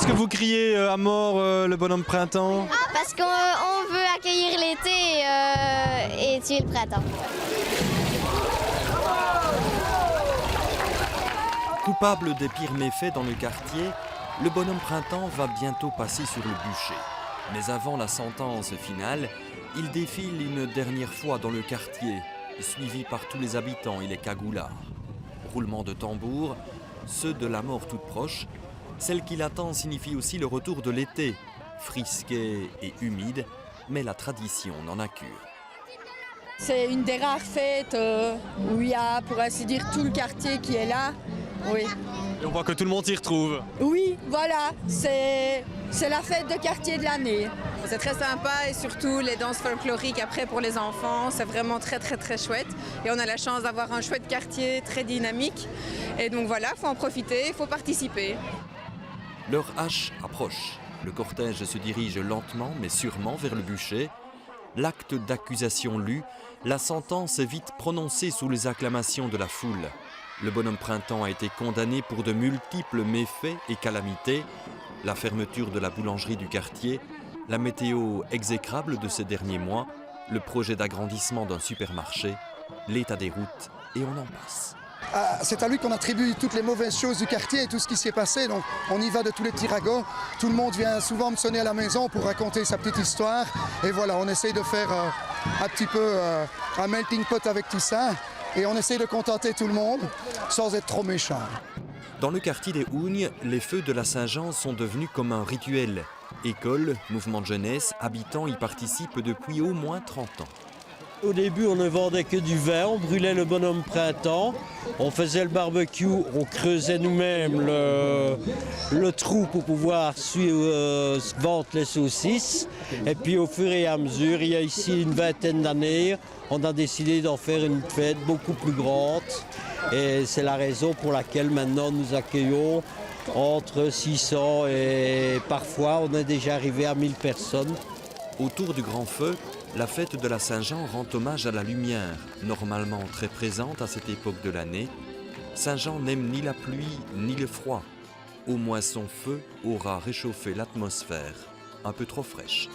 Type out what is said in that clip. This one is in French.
est-ce que vous criez à mort le bonhomme printemps? Parce qu'on veut accueillir l'été et tuer le printemps. Coupable des pires méfaits dans le quartier, le bonhomme printemps va bientôt passer sur le bûcher. Mais avant la sentence finale, il défile une dernière fois dans le quartier, suivi par tous les habitants et les cagoulards. Roulement de tambour, ceux de la mort toute proche. Celle qui l'attend signifie aussi le retour de l'été, frisqué et humide, mais la tradition n'en a cure. C'est une des rares fêtes où il y a, pour ainsi dire, tout le quartier qui est là. Oui. Et on voit que tout le monde s'y retrouve. Oui, voilà, c'est la fête de quartier de l'année. C'est très sympa et surtout les danses folkloriques après pour les enfants, c'est vraiment très chouette. Et on a la chance d'avoir un chouette quartier très dynamique. Et donc voilà, il faut en profiter, il faut participer. Leur hache approche. Le cortège se dirige lentement mais sûrement vers le bûcher. L'acte d'accusation lu, la sentence est vite prononcée sous les acclamations de la foule. Le bonhomme printemps a été condamné pour de multiples méfaits et calamités. La fermeture de la boulangerie du quartier, la météo exécrable de ces derniers mois, le projet d'agrandissement d'un supermarché, l'état des routes et on en passe. C'est à lui qu'on attribue toutes les mauvaises choses du quartier et tout ce qui s'y est passé. Donc on y va de tous les petits ragots. Tout le monde vient souvent me sonner à la maison pour raconter sa petite histoire. Et voilà, on essaye de faire un petit peu un melting pot avec tout ça. Et on essaye de contenter tout le monde sans être trop méchant. Dans le quartier des Hougnes, les feux de la Saint-Jean sont devenus comme un rituel. Écoles, mouvements de jeunesse, habitants y participent depuis au moins 30 ans. Au début, on ne vendait que du vin, on brûlait le bonhomme printemps, on faisait le barbecue, on creusait nous-mêmes le trou pour pouvoir vendre les saucisses. Et puis au fur et à mesure, il y a ici une vingtaine d'années, on a décidé d'en faire une fête beaucoup plus grande. Et c'est la raison pour laquelle maintenant nous accueillons entre 600 et parfois on est déjà arrivé à 1000 personnes. Autour du grand feu, la fête de la Saint-Jean rend hommage à la lumière, normalement très présente à cette époque de l'année. Saint-Jean n'aime ni la pluie ni le froid. Au moins son feu aura réchauffé l'atmosphère, un peu trop fraîche.